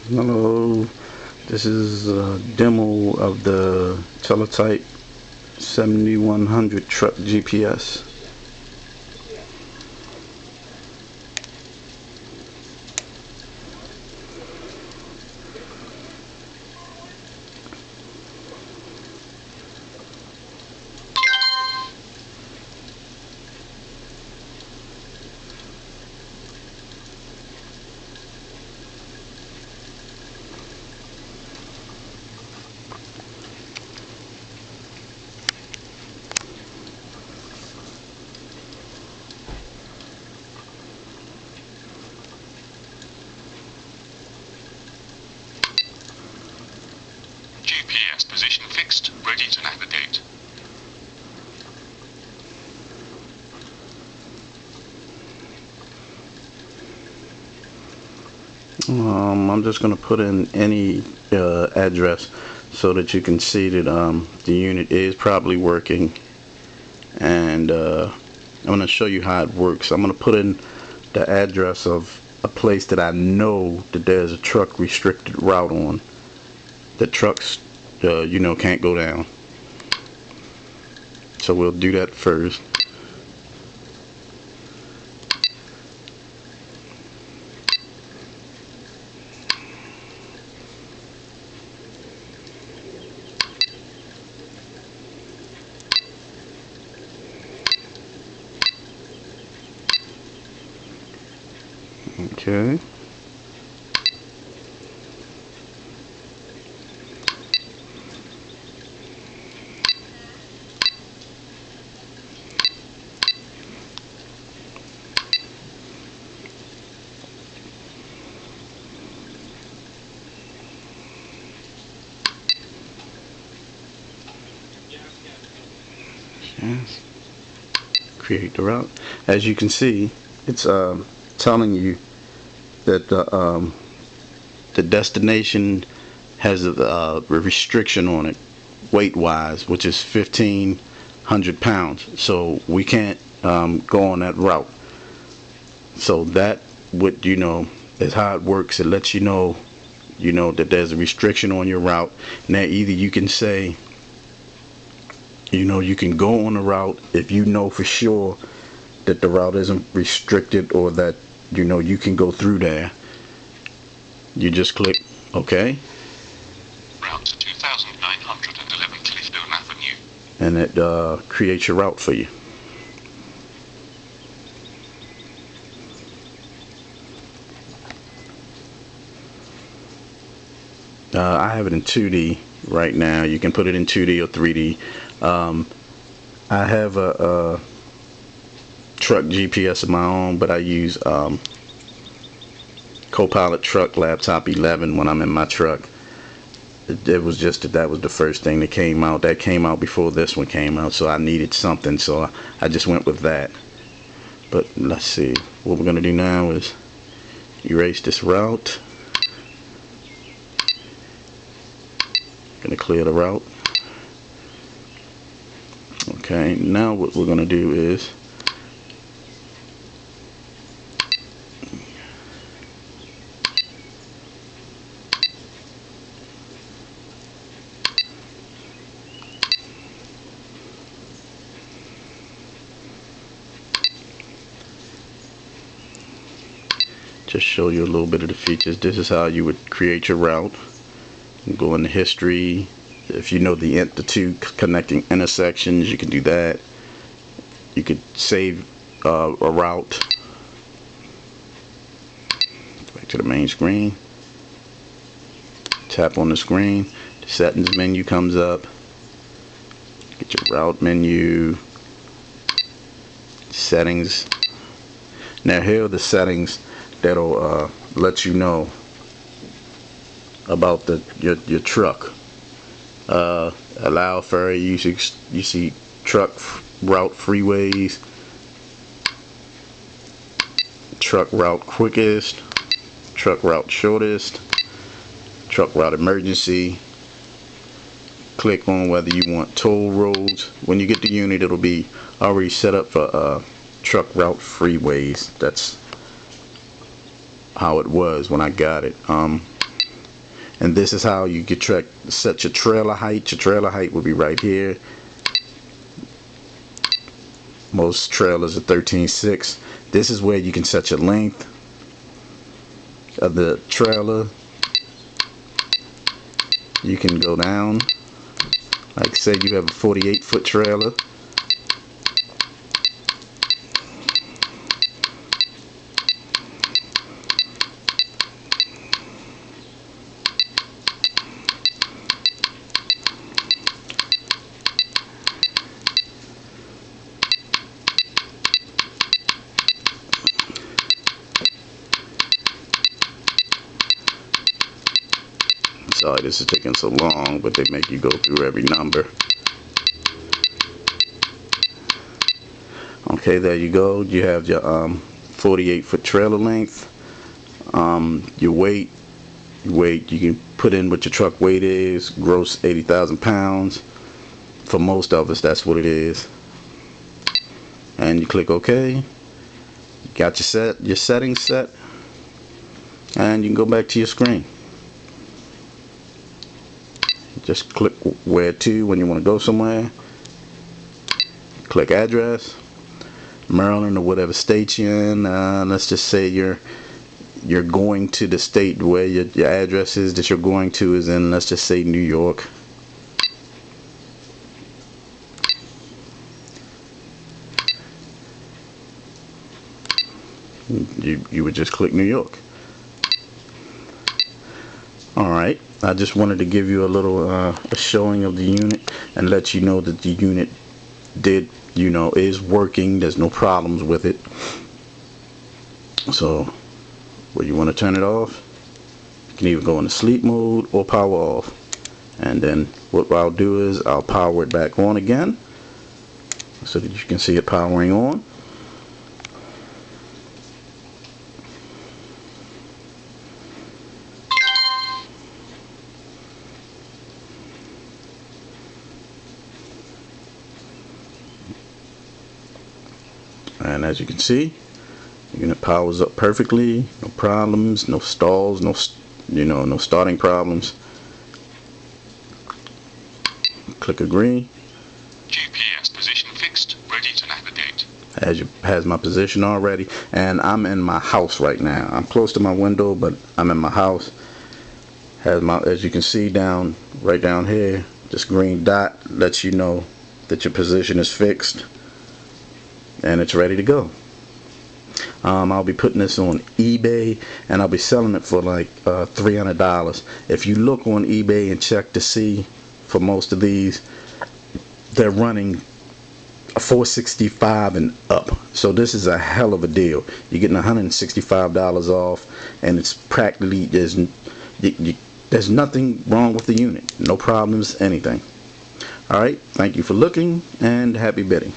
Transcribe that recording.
Hello, this is a demo of the Teletype 7100 truck GPS. GPS position fixed, ready to navigate. I'm just going to put in any address so that you can see that the unit is probably working, and I'm going to show you how it works. I'm going to put in the address of a place that I know that there's a truck restricted route on. The trucks can't go down, so we'll do that first. Okay. Yes. Create the route. As you can see, it's telling you that the destination has a restriction on it, weight-wise, which is 1,500 pounds. So we can't go on that route. So that is how it works. It lets you know that there's a restriction on your route. Now either you can say, you can go on the route if you know for sure that the route isn't restricted, or that you can go through there. You just click OK, Route 2911 Clifton Avenue. and it creates your route for you. I have it in 2D right now. You can put it in 2D or 3D. I have a truck GPS of my own, but I use Copilot Truck Laptop 11 when I'm in my truck. It was just that was the first thing that came out. That came out before this one came out, so I needed something, so I just went with that. But let's see, what we're gonna do now is erase this route. Gonna clear the route. Okay, now what we're gonna do is just show you a little bit of the features. This is how you would create your route. Go into history. If you know the two connecting intersections, you can do that. You could save a route. Back to the main screen. Tap on the screen. The settings menu comes up. Get your route menu. Settings. Now here are the settings that'll let you know about your truck. Allow ferry usage. You see truck route freeways, truck route quickest, truck route shortest, truck route emergency. Click on whether you want toll roads. When you get the unit, it'll be already set up for truck route freeways. That's how it was when I got it. And this is how you get set your trailer height. Your trailer height will be right here. Most trailers are 13.6. This is where you can set your length of the trailer. You can go down, like say you have a 48-foot trailer. Sorry this is taking so long, but they make you go through every number. Okay, there you go. You have your 48-foot trailer length. Your weight, you can put in what your truck weight is. Gross 80,000 pounds. For most of us, that's what it is. And you click OK. You got your settings set, and you can go back to your screen. Just click where to when you want to go somewhere. Click address, Maryland or whatever state you're in. Let's just say you're going to the state where your address is that you're going to is in. Let's just say New York. You would just click New York. Alright, I just wanted to give you a little a showing of the unit and let you know that the unit is working. There's no problems with it. So where you want to turn it off, you can either go into sleep mode or power off. And then what I'll do is I'll power it back on again so that you can see it powering on. And as you can see, the unit powers up perfectly, no problems, no stalls, no starting problems. Click agree. GPS position fixed, ready to navigate. Has my position already, and I'm in my house right now. I'm close to my window, but I'm in my house. As you can see right down here, this green dot lets you know that your position is fixed and it's ready to go. I'll be putting this on eBay, and I'll be selling it for like $300. If you look on eBay and check to see, for most of these, they're running $465 and up. So this is a hell of a deal. You're getting $165 off, and it's practically there's nothing wrong with the unit. No problems, anything. Alright, thank you for looking, and happy bidding.